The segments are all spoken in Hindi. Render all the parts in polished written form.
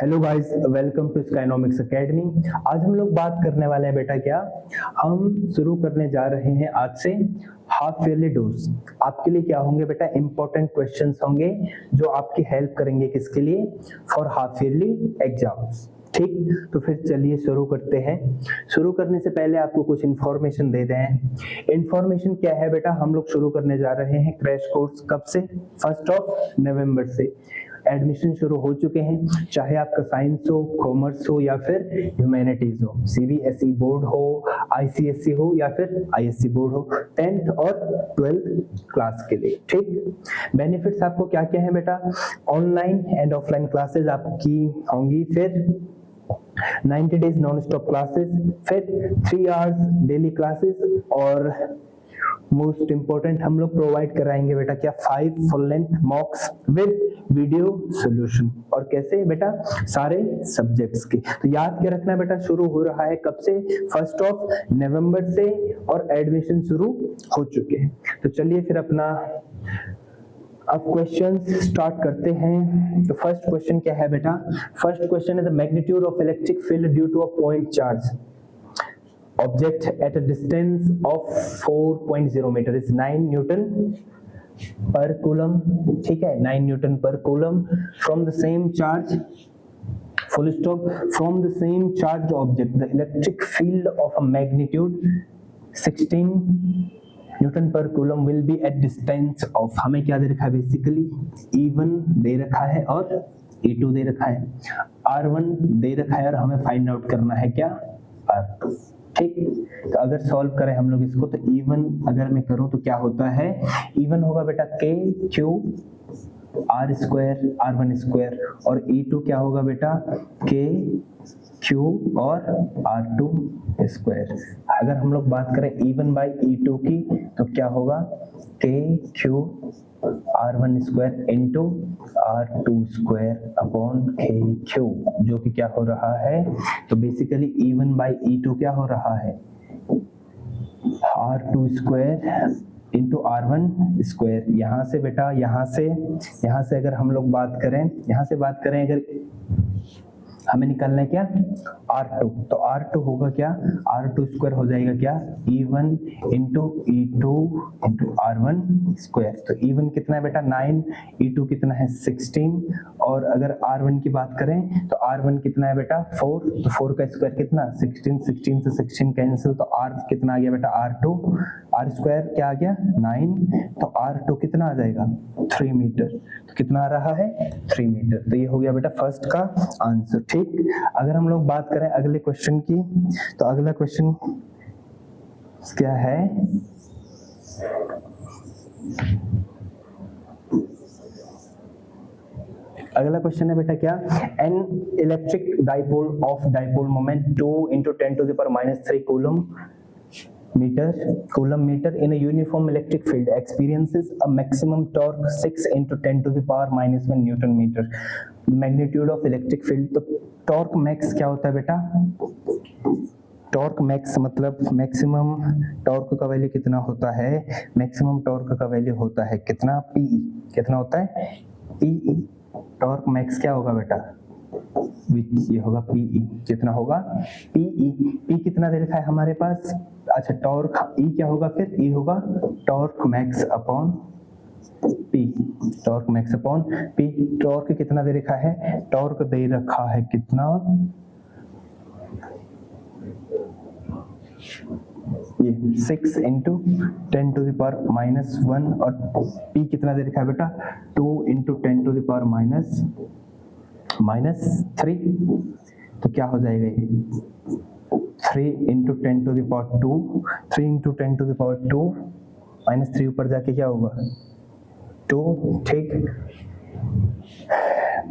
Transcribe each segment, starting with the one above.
Hello guys, welcome to Skynomics Academy. आज हम लोग बात करने वाले हैं बेटा क्या हम शुरू करने जा रहे हैं आज से हाफ ईयरली डोज। आपके लिए क्या होंगे बेटा, इंपॉर्टेंट क्वेश्चंस होंगे जो आपकी हेल्प करेंगे किसके लिए, फॉर हाफ ईयरली एग्जाम्स। ठीक, तो फिर चलिए शुरू करते हैं। शुरू करने से पहले आपको कुछ इंफॉर्मेशन दे दें। इंफॉर्मेशन क्या है बेटा, हम लोग शुरू करने जा रहे हैं क्रैश कोर्स कब से, 1 नवंबर से। एडमिशन शुरू हो चुके हैं, चाहे आपका साइंस हो, कॉमर्स हो या फिर ह्यूमैनिटीज हो, सीबीएसई बोर्ड हो, आईसीएसई हो या फिर आईएससी बोर्ड हो, 10th और 12th क्लास के लिए। ठीक, बेनिफिट्स आपको क्या क्या है बेटा, ऑनलाइन एंड ऑफलाइन क्लासेस आपकी होंगी, फिर 90 डेज नॉन स्टॉप क्लासेस, फिर 3 आवर्स डेली क्लासेस, और मोस्ट इंपोर्टेंट हम लोग प्रोवाइड कराएंगे बेटा क्या 5 full length मॉक्स with video solution. और कैसे बेटा, सारे सब्जेक्ट्स के। तो याद क्या रखना बेटा, शुरू हो रहा है कब से, 1 नवंबर से, और एडमिशन शुरू हो चुके हैं। तो चलिए फिर अपना अब क्वेश्चंस स्टार्ट करते हैं। तो फर्स्ट क्वेश्चन क्या है बेटा, फर्स्ट क्वेश्चन है the magnitude of electric field due to a point charge object at a distance of 4.0 meter is 9 Newton per coulomb। ठीक है, 9 Newton per coulomb from the same charge, full stop, from the same charged object the electric field of a magnitude 16 Newton per coulomb will be at distance of, हमें क्या दे रखा है बेसिकली, E1 दे रखा है और E2 दे रखा है, R1 दे रखा है और हमें फाइंड आउट करना है क्या, R2। ठीक, तो अगर सॉल्व करें हम लोग इसको, तो E1 अगर मैं करूं तो क्या होता है, E1 होगा बेटा K Q R square R1 square, और E2 क्या होगा बेटा K Q और R2 स्क्वायर। अगर हम लोग बात करें E1 बाई E2 की, तो क्या होगा K Q R1 square into R2 square upon K Q, जो कि क्या हो रहा है, तो बेसिकली E1 बाई E2 क्या हो रहा है, R2 square into R1 square. यहाँ से बेटा, यहाँ से अगर हम लोग बात करें, अगर हमें निकालना है क्या R2, तो R2 होगा क्या, R2 स्क्वायर हो जाएगा क्या E1 into E2 into R1 square. तो E1 कितना है बेटा 9, E2 कितना है 16, और अगर R1 की बात करें तो R1 कितना है बेटा 4, तो 4 का स्क्वायर कितना 16, 16 से 16 कैंसिल, तो R कितना आ गया बेटा R2, R स्क्वायर क्या आ गया 9, तो R2 कितना आ जाएगा 3 मीटर। तो कितना आ रहा है 3 मीटर। तो ये हो गया बेटा फर्स्ट का आंसर। ठीक, अगर हम लोग बात करें अगले क्वेश्चन की, तो अगला क्वेश्चन क्या है, अगला क्वेश्चन है बेटा क्या, an electric dipole of dipole moment 2 into 10⁻³ coulomb meter in a uniform electric field experiences a maximum torque 6 into 10⁻⁻1 Newton meter। Magnitude of electric field, तो टॉर्क मैक्स क्या होता है बेटा, टॉर्क मैक्स मतलब मैक्सिमम टॉर्क का वैल्यू कितना होता है, मैक्सिमम टॉर्क का वैल्यू होता है कितना, PE, कितना होता है PE। टॉर्क मैक्स क्या होगा बेटा, ये होगा PE, कितना होगा PE। P कितना दे रखा है हमारे पास, अच्छा टॉर्क E क्या होगा, फिर E होगा torque max upon P, torque max upon P। Torque कितना दे रखा है, टॉर्क दे रखा है कितना, ये 6 into 10⁻⁻1, और P कितना दे रखा है बेटा 2 into 10⁻⁻3। तो क्या हो जाएगा ये 3 into 10⁻², 3 into 10⁻² -3 ऊपर जाके क्या होगा 2, ठीक,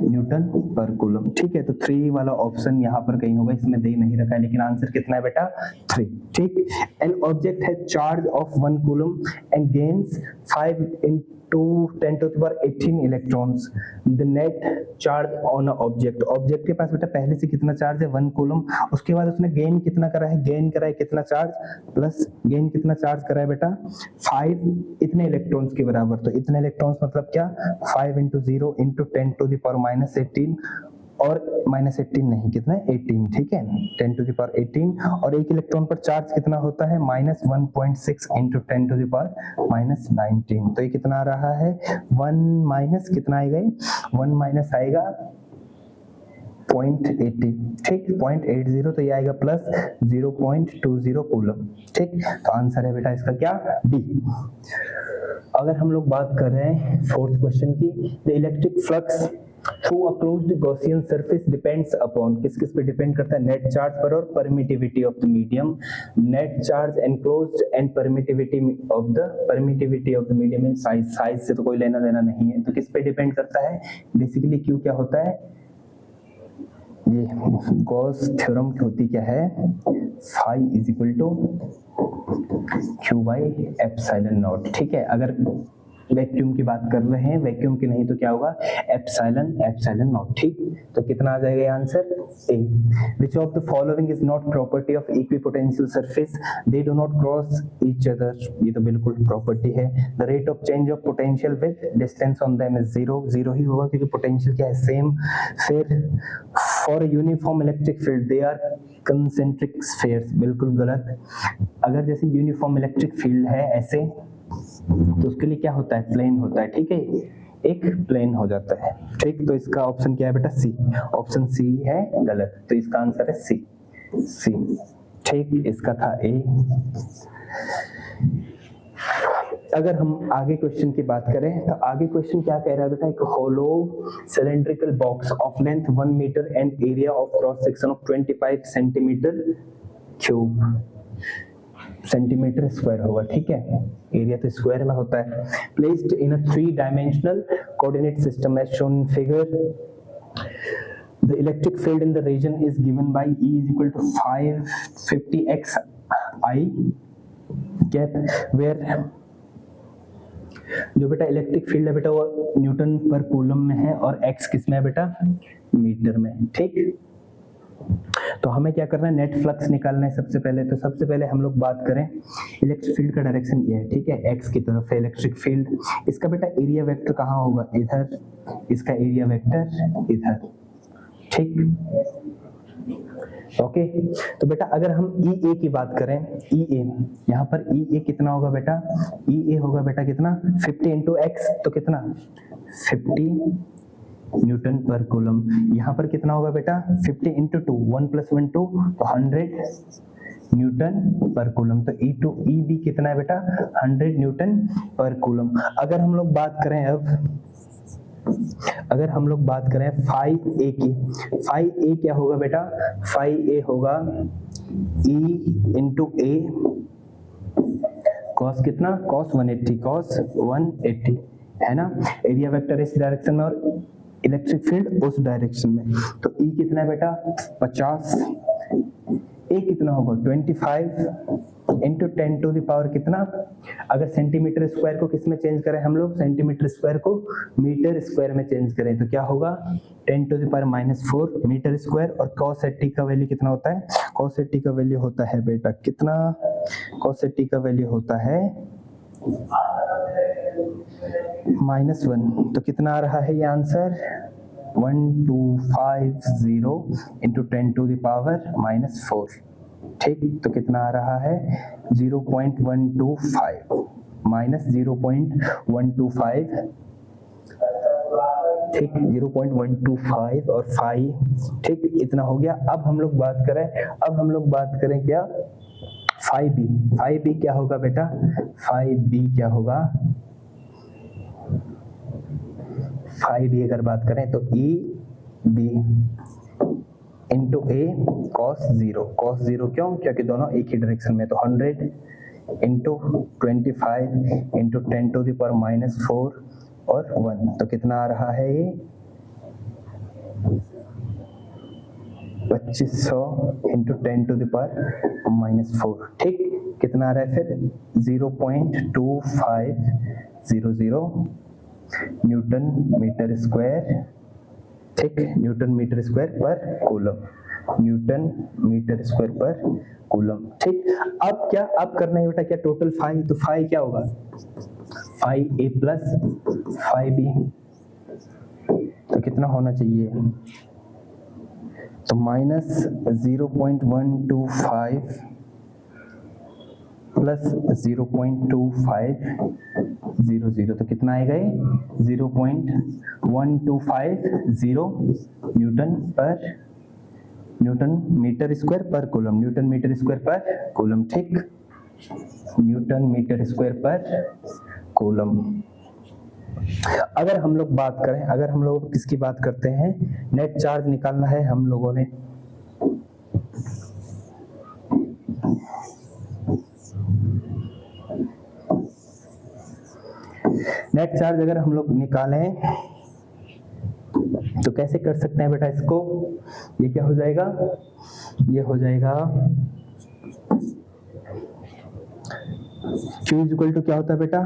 न्यूटन पर कूलम। ठीक है, तो 3 वाला ऑप्शन यहाँ पर कहीं होगा, इसमें दे नहीं रखा है, लेकिन आंसर कितना है बेटा 3। ठीक, एन ऑब्जेक्ट है charge of 1 coulomb and gains 5 into 10⁻18 electrons, the net charge on a object. Object के पास बेटा पहले से कितना चार्ज है 1 कूलम, उसके बाद उसने गेन कितना करा है, गेन करा है कितना चार्ज, प्लस गेन कितना चार्ज करा है बेटा 5 इतने इलेक्ट्रॉन्स के बराबर। तो इतने इलेक्ट्रॉन्स मतलब क्या 5 into 0 into 10⁻18 और -18 नहीं, कितना है 18, ठीक है, 10 टू द पावर 18। और एक इलेक्ट्रॉन पर चार्ज कितना होता है, -1.6 इंटू 10 टू द पावर -19। तो ये कितना आ रहा है, 1 माइनस कितना आएगा, 1 माइनस आएगा 0.80, ठीक, 0.80, तो ये आएगा प्लस 0.20 कूलम, ठीक। तो आंसर है बेटा इसका क्या, डी। अगर हम लोग बात कर रहे हैं फोर्थ क्वेश्चन की, the electric flux through a closed Gaussian surface depends upon, किस किस पे डिपेंड करता है, नेट चार्ज पर और permittivity of the medium. Net charge enclosed and permittivity of the medium in size, size से तो कोई लेना देना नहीं है, तो किस पे डिपेंड करता है, बेसिकली क्यू क्या होता है, ये गॉस थ्योरम होती क्या है, phi is equal to Q by epsilon not, ठीक है। अगर वैक्यूम की बात कर रहे हैं, वैक्यूम की नहीं तो क्या होगा, एप्सिलॉन नॉट, ठीक। तो कितना आ जाएगा answer, A. Which of the following is not property of equipotential surface, they do not cross each other, ये तो बिल्कुल प्रॉपर्टी है। The rate of change of potential with distance on them is 0, 0 ही होगा क्योंकि पोटेंशियल क्या है, सेम। फिर for uniform electric field they are concentric spheres, बिल्कुल गलत। अगर जैसे यूनिफॉर्म इलेक्ट्रिक फील्ड है ऐसे, तो उसके लिए क्या होता है, प्लेन होता है, ठीक है, एक प्लेन हो जाता है, ठीक। तो इसका ऑप्शन क्या है बेटा, सी, ऑप्शन सी है गलत, तो इसका आंसर है सी, सी, ठीक। इसका था ए। अगर हम आगे क्वेश्चन की बात करें तो आगे क्वेश्चन क्या कह रहा है बेटा, एक hollow cylindrical box of length 1 metre and area of cross section of 25 centimetre cube, centimetre square होगा, ठीक है, एरिया तो स्क्वायर में होता है। Placed in a 3 dimensional coordinate system as shown in figure, the electric field in the region is given by E is equal to 550x I cap, where जो बेटा इलेक्ट्रिक फील्ड है बेटा वो न्यूटन पर कूलम में है और x किस में है बेटा, मीटर में, ठीक। तो हमें क्या करना है, नेट फ्लक्स निकालना है सबसे पहले। तो सबसे पहले हम लोग बात करें, इलेक्ट्रिक फील्ड का डायरेक्शन ये है, ठीक है, एक्स की तरफ है इलेक्ट्रिक फील्ड। इसका बेटा एरिया वेक्टर कहाँ होगा, इधर, इसका एरिया वेक्टर इधर, ठीक, ओके। तो बेटा अगर हम ई ए की बात करें, ई ए, यहाँ पर ई ए कितना होगा बेटा, ई ए होगा बेटा कितना, 50 इंटू एक्स, तो कितना 50 न्यूटन पर कूलम। यहाँ पर कितना होगा बेटा, 50 इंटू 2, 1 + 1 2, तो 100 न्यूटन पर कूलम। तो ई टू ई बी कितना है बेटा, 100 न्यूटन पर कूलम। अगर हम लोग बात करें अगर हम लोग बात करें फाई ए की, फाई ए क्या होगा बेटा, फाई ए होगा ई इंटू ए कॉस कितना, कॉस 180, कॉस 180 है ना। एरिया वेक्टर इस डायरेक्शन में और इलेक्ट्रिक फील्ड उस डायरेक्शन में। तो ई कितना है बेटा 50, ए कितना होगा 25 इंटू 10 टू द पावर कितना, अगर सेंटीमीटर स्क्वायर को किस में चेंज करें हम लोग, सेंटीमीटर स्क्वायर को मीटर स्क्वायर में चेंज करें तो क्या होगा 10 to the power -4 metre square. और cos 80 का वैल्यू कितना होता है, cos 80 का वैल्यू होता है बेटा कितना, cos 80 का वैल्यू होता है -1। तो कितना आ रहा है ये answer 1250 into 10 to the power -4, ठीक। तो कितना आ रहा है 0.125 -0.125, ठीक, 0.125 और 5, ठीक, इतना हो गया। अब हम लोग बात करें क्या, 5b क्या होगा बेटा, 5b क्या होगा, 5b अगर बात करें तो e b इंटू ए cos 0 क्यों, क्योंकि दोनों एक ही डायरेक्शन में। तो 100 into 25 into 10 to the power -4 और 1, तो कितना आ रहा है ये 2500 इंटू 10 टू द पावर -4, ठीक। कितना आ रहा है फिर 0.2500 न्यूटन मीटर स्क्वायर, ठीक, न्यूटन मीटर स्क्वायर पर कूलम, न्यूटन मीटर स्क्वायर पर कूलम, ठीक। अब करना है बेटा क्या, टोटल फाई, तो फाई क्या होगा, फाई ए प्लस फाई बी, तो कितना होना चाहिए तो -0.125 प्लस 0.2500 तो कितना आएगा ये 0.1250 न्यूटन मीटर स्क्वायर पर कूलम, न्यूटन मीटर स्क्वायर पर कूलम, ठीक, न्यूटन मीटर स्क्वायर पर कूलम। अगर हम लोग बात करें, अगर हम लोग किसकी बात करते हैं, नेट चार्ज निकालना है हम लोगों ने, नेट चार्ज अगर हम लोग निकालें तो कैसे कर सकते हैं बेटा इसको, ये क्या हो जाएगा, ये हो जाएगा Q इक्वल टू क्या होता है बेटा,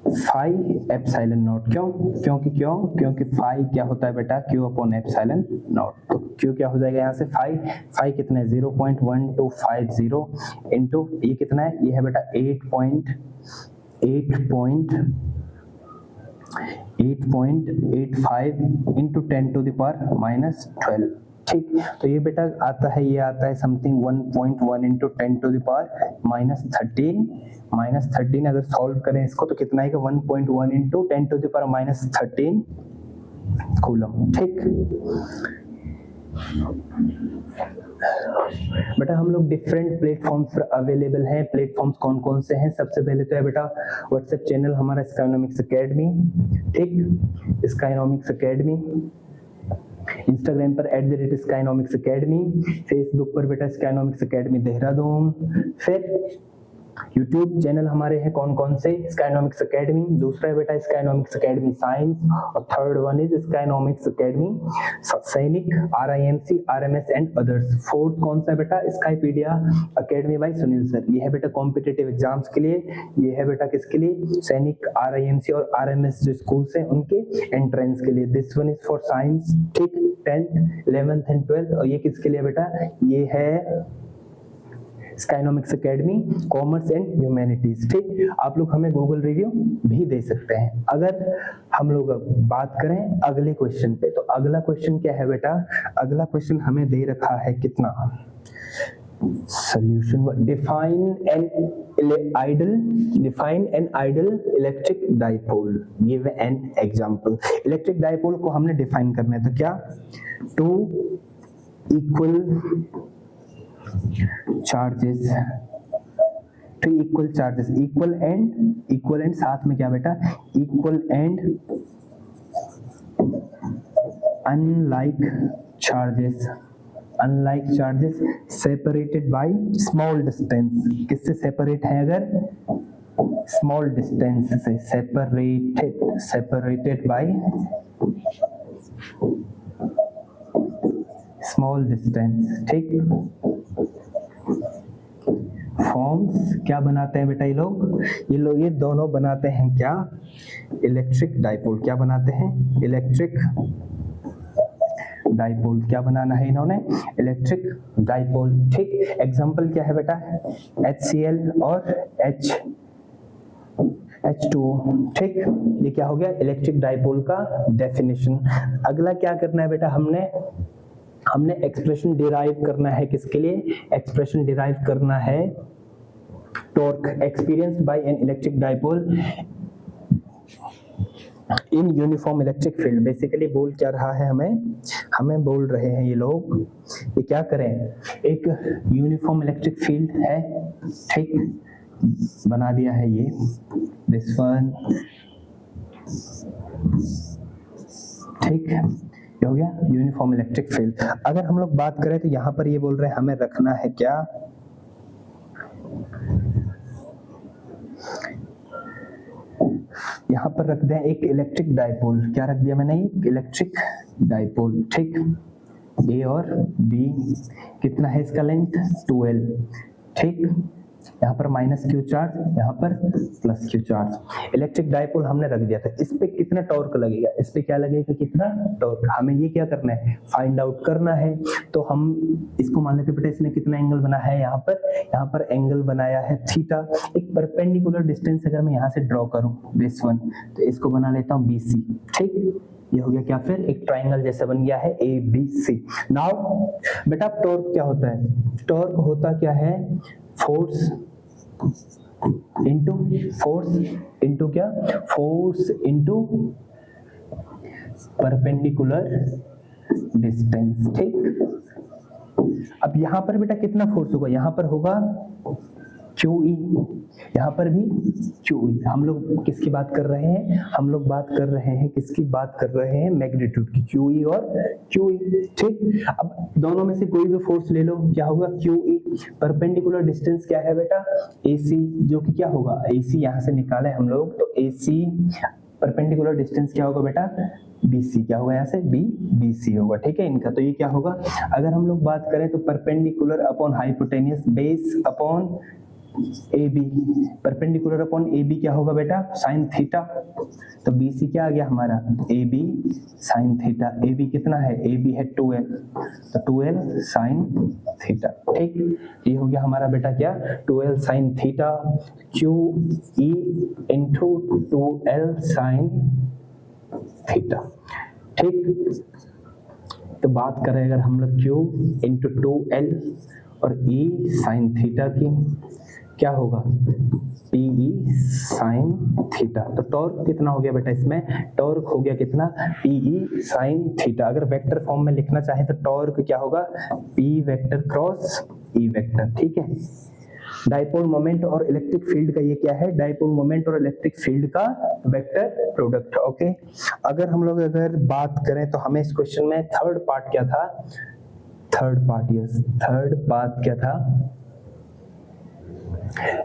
फाई एप्सिलॉन नॉट। क्योंकि फाई क्या होता है बेटा, Q अपॉन एप्सिलॉन नॉट। तो Q क्या हो जाएगा यहाँ से, फाई कितना है 0.1250 इंटू ये कितना है, ये है बेटा 8.85 into 10 to the power minus 12, ठीक। तो ये बेटा आता है, ये आता है something 1.1 into 10 to the power minus 13 अगर सॉल्व करें इसको तो कितना आएगा 1.1 into 10 to the power minus 13 coulomb, ठीक। बेटा हम लोग डिफरेंट प्लेटफॉर्म्स पर अवेलेबल हैं। प्लेटफॉर्म्स कौन कौन से हैं, सबसे पहले तो है बेटा व्हाट्सएप चैनल हमारा स्काइनॉमिक्स एकेडमी, ठीक, स्काइनॉमिक्स एकेडमी। इंस्टाग्राम पर @स्काइनॉमिक्स एकेडमी, फेसबुक पर बेटा स्काइनॉमिक्स एकेडमी देहरादून। फिर यूट्यूब चैनल हमारे हैं कौन कौन से, स्काइनॉमिक्स एकेडमी, दूसरा है बेटा स्काइनॉमिक्स एकेडमी साइंस, और थर्ड वन इज स्काइनॉमिक्स एकेडमी सैनिक, RIMC, RMS and others. Fourth कौन सा है बेटा, स्काईपीडिया एकेडमी बाय सुनील सर। ये है बेटा कॉम्पिटिटिव एग्जाम्स के लिए, ये है बेटा किसके लिए, सैनिक, RIMC और RMS जो स्कूल्स हैं उनके एंट्रेंस के लिए। This one is for science, ठीक, 10th 11th एंड 12th। और ये किसके लिए बेटा, ये है स्काइनॉमिक्स एकेडमी कॉमर्स एंड ह्यूमैनिटीज, ठीक। आप लोग हमें गूगल रिव्यू भी दे सकते हैं। अगर हम लोग बात करें अगले क्वेश्चन पे, तो अगला क्वेश्चन क्या है बेटा, अगला क्वेश्चन हमें दे रखा है कितना, solution, define an ideal electric dipole, give an example. Electric dipole को हमने डिफाइन करना है, तो क्या, two equal charges, equal and साथ में क्या बेटा, equal and unlike charges separated by small distance. किससे सेपरेट है, अगर स्मॉल डिस्टेंस से सेपरेटेड बाय स्मॉल डिस्टेंस, ठीक। फॉर्म्स क्या बनाते हैं बेटा, ये दोनों बनाते हैं क्या, इलेक्ट्रिक डाइपोल। क्या बनाते हैं, इलेक्ट्रिक डाइपोल। क्या बनाना है इन्होंने, इलेक्ट्रिक डाइपोल, ठीक। एग्जांपल क्या है बेटा, HCl और H2O, ठीक। ये क्या हो गया, इलेक्ट्रिक डाइपोल का डेफिनेशन। अगला क्या करना है बेटा, हमने एक्सप्रेशन डिराइव करना है, किसके लिए, एक्सप्रेशन डिराइव करना है torque experienced bye an electric dipole in uniform electric field. Basically बोल क्या रहा है, हमें बोल रहे हैं ये लोग, ये क्या करें, एक यूनिफॉर्म इलेक्ट्रिक फील्ड है, ठीक, बना दिया है ये, दिस वन, ठीक, ये हो गया यूनिफॉर्म इलेक्ट्रिक फील्ड। अगर हम लोग बात करें तो यहाँ पर ये बोल रहे हैं हमें रखना है क्या, यहाँ पर रख दें एक इलेक्ट्रिक डाइपोल। क्या रख दिया मैंने, एक इलेक्ट्रिक डाइपोल, ठीक। ए और बी, कितना है इसका लेंथ, 12, ठीक। यहाँ पर माइनस क्यू चार्ज, यहाँ पर plus Q charge. Electric dipole हमने रख दिया था, इस पे कितना टॉर्क लगेगा, इस पे क्या लगेगा, कितना टॉर्क, हमें ये क्या करना है, फाइंड आउट करना है। तो हम इसको मान लेते बेटा, इसने कितना एंगल बनाया है, यहाँ पर एंगल बनाया है थीटा। एक परपेंडिकुलर डिस्टेंस अगर मैं यहाँ से ड्रॉ करूँ, दिस वन, तो इसको बना लेता हूँ BC, ठीक। ये हो गया क्या, फिर एक ट्राइंगल जैसा बन गया है ए बी सी। नाउ बेटा टॉर्क क्या होता है, टॉर्क होता क्या है, फोर्स इंटू क्या, फोर्स इंटू परपेंडिकुलर डिस्टेंस। ठीक, अब यहां पर बेटा कितना फोर्स होगा, यहां पर होगा QE, यहां पर भी QE। हम लोग किसकी बात कर रहे हैं, हम लोग बात कर रहे हैं किसकी बात कर रहे हैं, मैग्नीट्यूड की, QE और QE। ठीक, अब दोनों में से कोई भी फोर्स ले लो, क्या होगा QE। परपेंडिकुलर डिस्टेंस क्या है बेटा, AC, जो कि क्या होगा, AC यहां से निकाले हम लोग, तो AC परपेंडिकुलर डिस्टेंस क्या होगा बेटा, BC, क्या होगा यहाँ से BC होगा। ठीक है इनका, तो ये क्या होगा, अगर हम लोग बात करें तो perpendicular upon hypotenuse base upon AB, perpendicular upon AB क्या होगा बेटा, साइन थीटा। तो BC क्या आ गया हमारा, AB साइन थीटा। AB कितना है, AB है 2L, तो 2L साइन थीटा। ठीक, ये हो गया हमारा बेटा क्या, 2L sine theta, QE into 2L sine theta. ठीक, तो बात करें अगर हम लोग Q इंटू 2L और E साइन थीटा की, क्या होगा, PE साइन थीटा। तो टॉर्क कितना हो गया बेटा, इसमें टॉर्क हो गया कितना, PE साइन थीटा। अगर वेक्टर फॉर्म में लिखना चाहे तो टॉर्क क्या होगा, P vector cross E vector. ठीक है, डाइपोल मोमेंट और इलेक्ट्रिक फील्ड का ये क्या है, डाइपोल मोमेंट और इलेक्ट्रिक फील्ड का वेक्टर प्रोडक्ट। ओके, अगर हम लोग अगर बात करें तो हमें इस क्वेश्चन में थर्ड पार्ट क्या था, थर्ड पार्ट क्या था,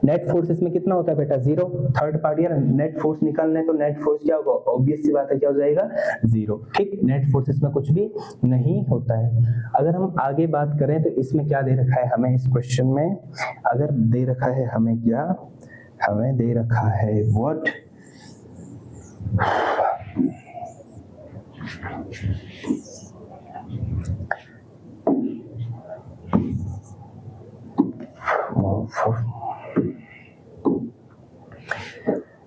नेट फोर्स इसमें कितना होता है बेटा, 0। थर्ड पार्ट यार नेट फोर्स निकालना है, तो नेट फोर्स क्या होगा, ऑब्वियस सी बात है क्या हो जाएगा, 0। ठीक, नेट फोर्स इसमें कुछ भी नहीं होता है। अगर हम आगे बात करें तो इसमें क्या दे रखा है हमें, इस क्वेश्चन में अगर दे रखा है हमें क्या, हमें दे रखा है what,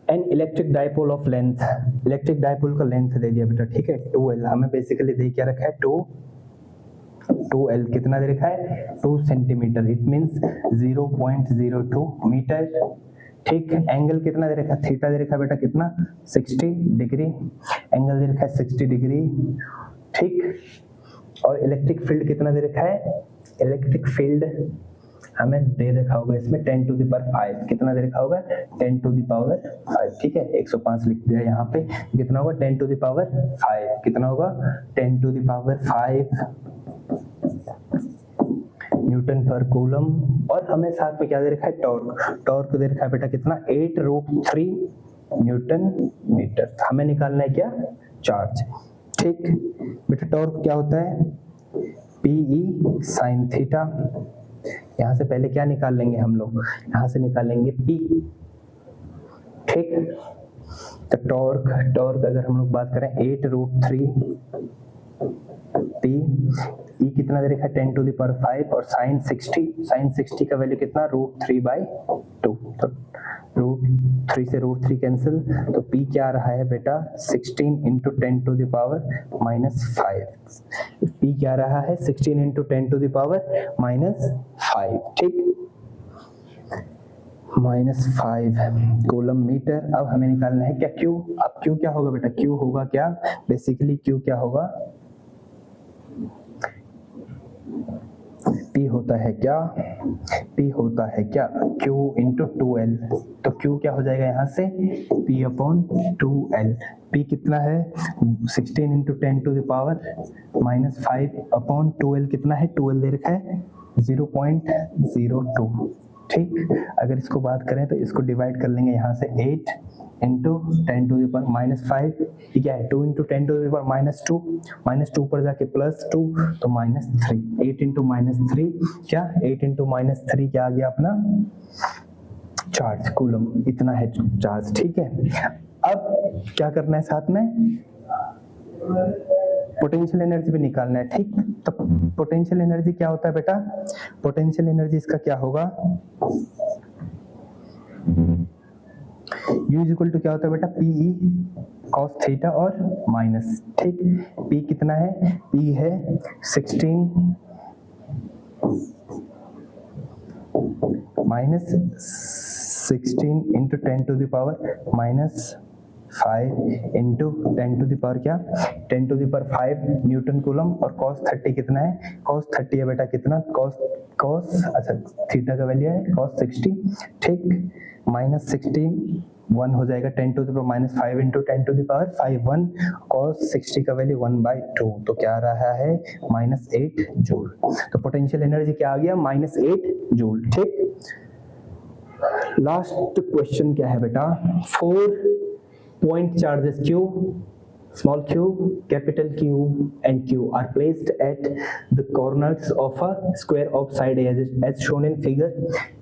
an electric dipole of length, electric dipole का लेंथ दे दिया बेटा। ठीक है, 2L हमें बेसिकली दे क्या रखा है, 2L कितना दे रखा है, 2 सेंटीमीटर, इट मींस 0.02 मीटर। ठीक, एंगल कितना दे रखा है, थीटा दे रखा है बेटा कितना, 60 डिग्री, एंगल दे रखा है 60 डिग्री। ठीक, और इलेक्ट्रिक फील्ड कितना दे रखा है, इलेक्ट्रिक फील्ड हमें दे रखा होगा इसमें 10 टू द पावर 5, कितना दे रखा होगा, 10 टू द पावर 5। ठीक है, 105 लिख दिया यहाँ पे, कितना होगा 10 टू द पावर 5, कितना होगा 10 टू द पावर 5 न्यूटन पर कूलम। और हमें साथ में क्या दे रखा है, टॉर्क, टॉर्क दे रखा है बेटा कितना, 8√3 न्यूटन मीटर। हमें निकालना है क्या, चार्ज। ठीक बेटा, टॉर्क क्या होता है, PE साइन थीटा। यहां से पहले क्या निकाल लेंगे हम लोग, यहां से निकालेंगे P। ठीक, तो टॉर्क अगर हम लोग बात करें 8√3 P, E कितना दे रखा है 10 टू द पावर 5, और साइन 60 का वैल्यू कितना, √3/2। तो √3 से √3 कैंसिल, तो P क्या आ रहा है बेटा, 16 into 10 to the power -5। P क्या आ रहा है, 16 इंटू 10 टू द पावर -5। ठीक, -5 कूलम मीटर। अब हमें निकालना है क्या, Q। अब Q क्या होगा बेटा, Q होगा क्या, बेसिकली Q क्या होगा, P होता है क्या, P होता है क्या, Q इंटू 2L। तो Q क्या हो जाएगा यहाँ से, P अपॉन 2L। P कितना है, 16 into 10 to the power -5 upon 2L कितना है, 2L दे रखा है 0.02। ठीक, अगर इसको बात करें तो इसको डिवाइड कर लेंगे यहाँ से, 8 इंटू 10 टू द पावर -5, क्या है 2 इंटू 10 टू द पावर -2 पर जाके +2, तो -3। 8 इंटू -3 क्या, 8 इंटू -3 क्या आ गया अपना, चार्ज कूलम, इतना है चार्ज। ठीक है, अब क्या करना है साथ में, पोटेंशियल एनर्जी भी निकालना है। ठीक, तो पोटेंशियल एनर्जी क्या होता है बेटा, पोटेंशियल एनर्जी इसका क्या होगा, u इज इक्वल टू क्या होता है बेटा, पी ई कॉस थीटा और माइनस, ठीक। p कितना है, p है 16 माइनस 16 into 10 to the power minus 5 into 10 to the power क्या, 10 to the power 5 newton coulomb. और cos 30 कितना है, cos 30 है बेटा कितना, cos अच्छा थीटा का वैल्यू है cos 60, ठीक। माइनस 16 1 हो जाएगा 10 to the power minus 5 into 10 to the power 5 1, cos 60 का वैल्यू 1/2, तो क्या आ रहा है -8 जूल। तो पोटेंशियल एनर्जी क्या आ गया, -8 जूल, ठीक। लास्ट क्वेश्चन क्या है बेटा, 4 point charges Q, small q, capital Q and Q are placed at the corners of a square of side as shown in figure।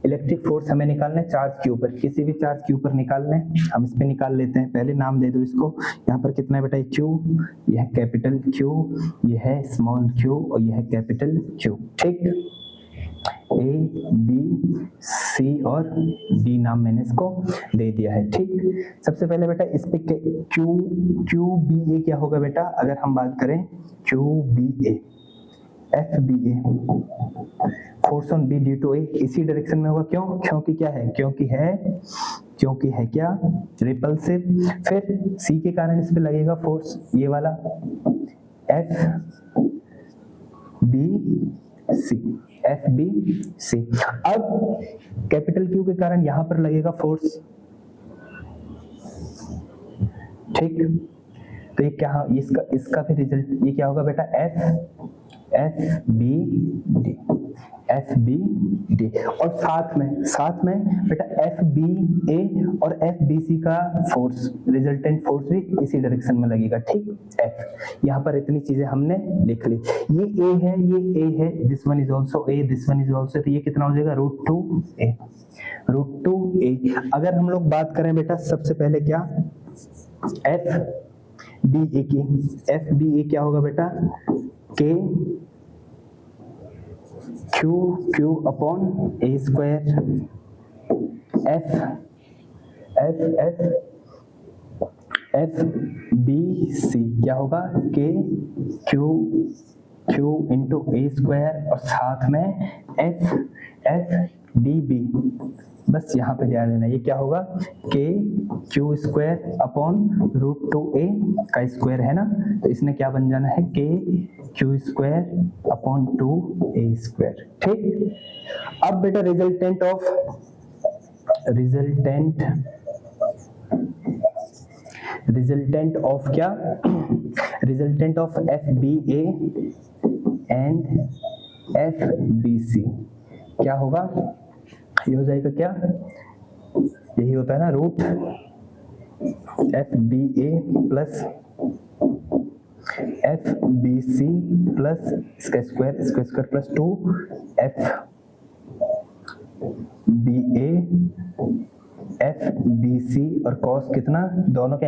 Electric force हमें निकालना है चार्ज Q पर, किसी भी चार्ज Q पर निकालना है, हम इस पे निकाल लेते हैं। पहले नाम दे दो इसको, यहाँ पर कितना है बेटा Q, यह है कैपिटल Q, यह है स्मॉल q और यह है कैपिटल Q, ठीक। A, B, C और D नाम मैंने इसको दे दिया है, ठीक। सबसे पहले बेटा इस पे QBA क्या होगा बेटा, अगर हम बात करें QBA, FBA force on B due to A, इसी डायरेक्शन में होगा, क्यों, क्योंकि क्या है, क्योंकि है क्या, रिपल्सिव। फिर C के कारण इस पे लगेगा फोर्स, ये वाला FBC। अब कैपिटल Q के कारण यहां पर लगेगा फोर्स, ठीक। तो ये क्या, इसका भी रिजल्ट ये क्या होगा बेटा, FBD और साथ में बेटा FBA और FBC का फोर्स, रिजल्टेंट फोर्स भी इसी डायरेक्शन में लगेगा, ठीक। F यहाँ पर इतनी चीजें हमने लिख ली, ये A है, this one is also A, this one is also, तो ये कितना हो जाएगा √2A। अगर हम लोग बात करें बेटा सबसे पहले क्या, FBA की, FBA क्या होगा बेटा, K Q upon A square, FBC क्या होगा, K Q into A square और साथ में FDB, बस यहाँ पे ध्यान देना, ये क्या होगा, K Q square upon √2A का स्क्वायर है ना, तो इसने क्या बन जाना है, K Q square upon 2A square, ठीक। अब बेटा रिजल्टेंट ऑफ क्या, resultant of FBA and FBC क्या होगा, ये हो जाएगा क्या, यही होता है ना, root FBA plus FBC plus इसका स्क्वायर प्लस 2 FBA FBC और कॉस कितना, दोनों के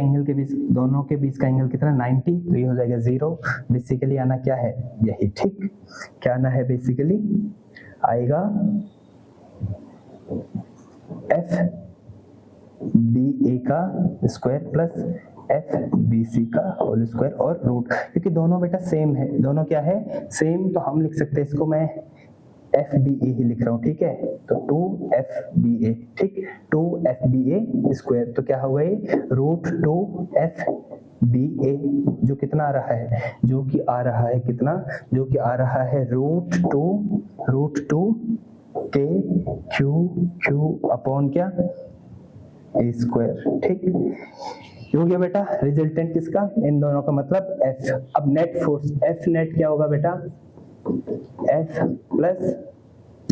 बीच का एंगल कितना, 90, तो ये हो जाएगा 0। बेसिकली आना क्या है, यही, ठीक। क्या आना है, बेसिकली आएगा FBA का स्क्वायर प्लस FBC का होल स्क्वायर और रूट, क्योंकि दोनों बेटा सेम है, दोनों क्या है, सेम, तो हम लिख सकते हैं इसको, मैं FBA ही लिख रहा हूँ, ठीक है, तो 2FBA, ठीक, 2FBA स्क्वायर, तो क्या होगा ये √2FBA, जो कितना आ रहा है, जो कि आ रहा है कितना, जो कि आ रहा है √2 K Q अपॉन क्या, A स्क्वायर, ठीक। ये हो गया बेटा रिजल्टेंट किसका, इन दोनों का, मतलब F। अब नेट फोर्स, F नेट क्या होगा बेटा, F प्लस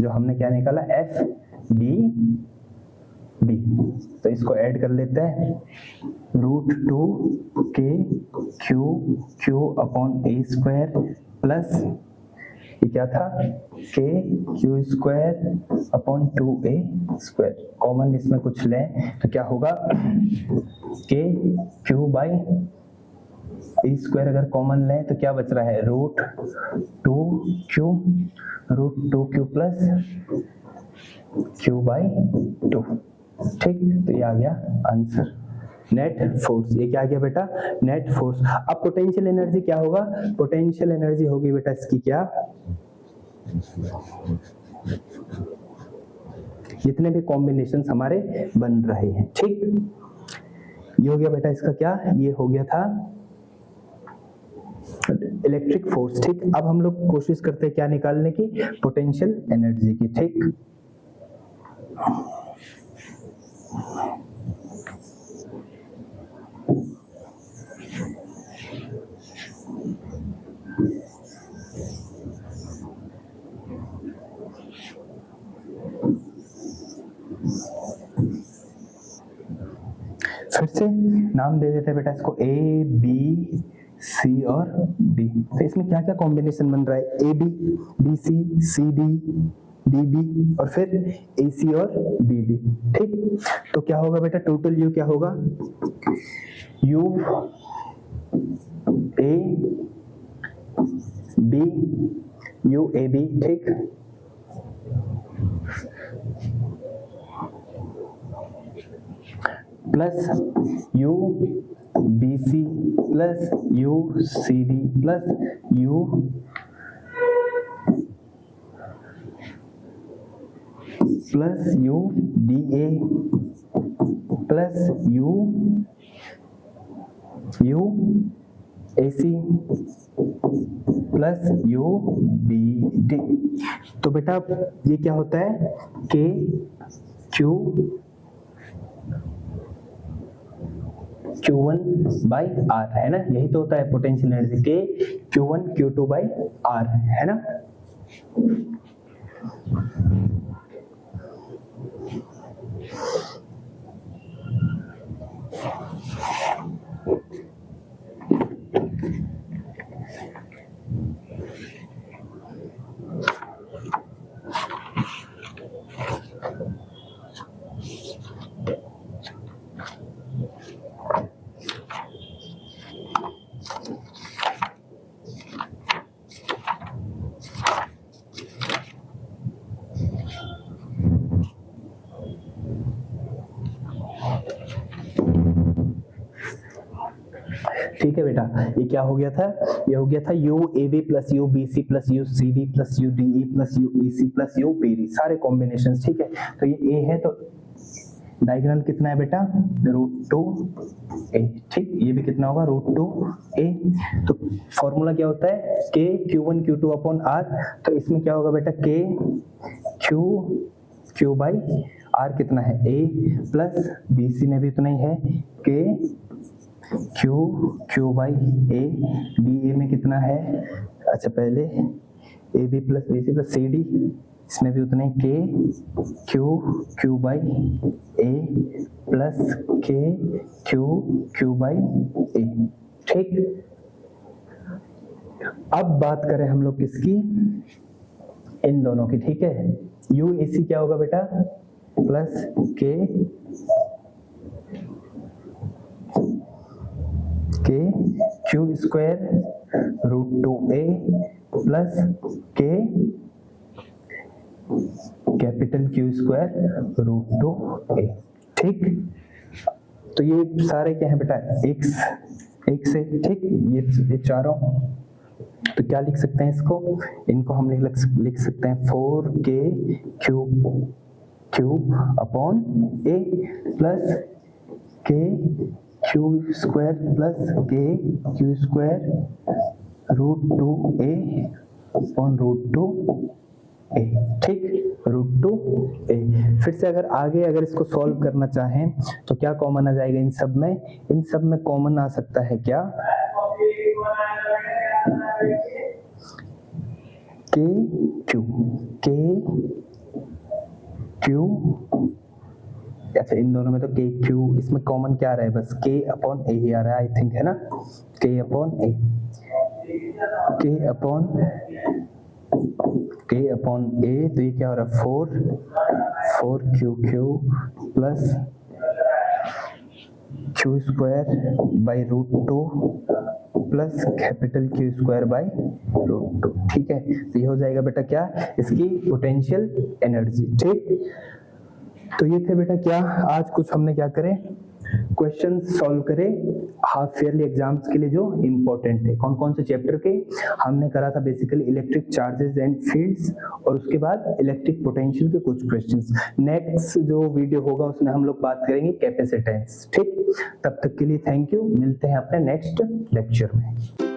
जो हमने क्या निकाला, FDB, तो इसको ऐड कर लेते हैं, √2 K Q upon A square plus ये क्या था, K Q square upon 2A square, common इसमें कुछ लें तो क्या होगा, K Q by A square अगर कॉमन लें तो क्या बच रहा है, √2Q प्लस Q बाई 2, ठीक, तो ये आ गया आंसर, नेट फोर्स। ये क्या आ गया बेटा, नेट फोर्स। अब पोटेंशियल एनर्जी क्या होगा, पोटेंशियल एनर्जी होगी बेटा इसकी क्या, जितने भी कॉम्बिनेशन हमारे बन रहे हैं। ठीक, ये हो गया बेटा इसका क्या, ये हो गया था इलेक्ट्रिक फोर्स। ठीक, अब हम लोग कोशिश करते हैं क्या निकालने की, पोटेंशियल एनर्जी की। ठीक, फिर से नाम दे देते हैं बेटा इसको, ए बी सी और डी। तो इसमें क्या क्या कॉम्बिनेशन बन रहा है, A B, B C, C D, D B और फिर ए सी और बी डी। ठीक, तो क्या होगा बेटा, टोटल यू क्या होगा, U A B, U A B. ठीक, plus U B C plus U C D plus U plus U D A plus U A C plus U B D. तो बेटा ये क्या होता है, K Q Q1 by are, है ना, यही तो होता है पोटेंशियल एनर्जी, के Q1 Q2 बाई आर, है ना। ठीक है बेटा, ये क्या हो गया था, ये हो गया था U A B plus U B C plus U C D plus U D E plus U E C plus U B D, सारे कॉम्बिनेशन। ठीक है, तो ये ए है, तो डायगोनल कितना है बेटा, √2 ए। ठीक, ये भी कितना होगा, √2 ए। तो फॉर्मूला क्या होता है, के Q1 Q2 अपॉन आर। तो इसमें क्या होगा बेटा, के क्यू बाई आर कितना है, ए प्लस बी सी में भी उतना ही है, K Q by A, D A में कितना है, अच्छा पहले A B plus B C plus C D, इसमें भी उतना ही, K Q by A plus K Q by A. ठीक, अब बात करें हम लोग किसकी, इन दोनों की। ठीक है, यू ए सी क्या होगा बेटा, plus K Q square √2a plus के कैपिटल क्यू स्क्वायर √2a। ठीक, तो ये सारे क्या है बेटा, एक से। ठीक, ये चारों, तो क्या लिख सकते हैं इसको, इनको हम लिख सकते हैं 4k cube upon a plus K Q square plus K Q square √2a upon √2a। ठीक, √2a। फिर से अगर इसको सॉल्व करना चाहें तो क्या कॉमन आ जाएगा इन सब में कॉमन आ सकता है क्या, के क्यू। अच्छा, इन दोनों में तो के क्यू, इसमें कॉमन क्या आ रहा है, बस के अपॉन ए ही आ रहा है, आई थिंक, है ना, के अपॉन ए, तो ये क्या हो रहा है, 4 Q plus Q square by √2 plus capital Q square by √2। ठीक है, तो ये हो जाएगा बेटा क्या, इसकी पोटेंशियल एनर्जी। ठीक, तो ये थे बेटा क्या आज कुछ हमने क्या करे, क्वेश्चन सॉल्व करे हाफ ईयरली एग्जाम्स के लिए जो इंपॉर्टेंट थे। कौन कौन से चैप्टर के हमने करा था, basically electric charges and fields, और उसके बाद इलेक्ट्रिक पोटेंशियल के कुछ क्वेश्चंस। नेक्स्ट जो वीडियो होगा उसमें हम लोग बात करेंगे कैपेसिटेंस। ठीक, तब तक के लिए थैंक यू, मिलते हैं अपने नेक्स्ट लेक्चर में।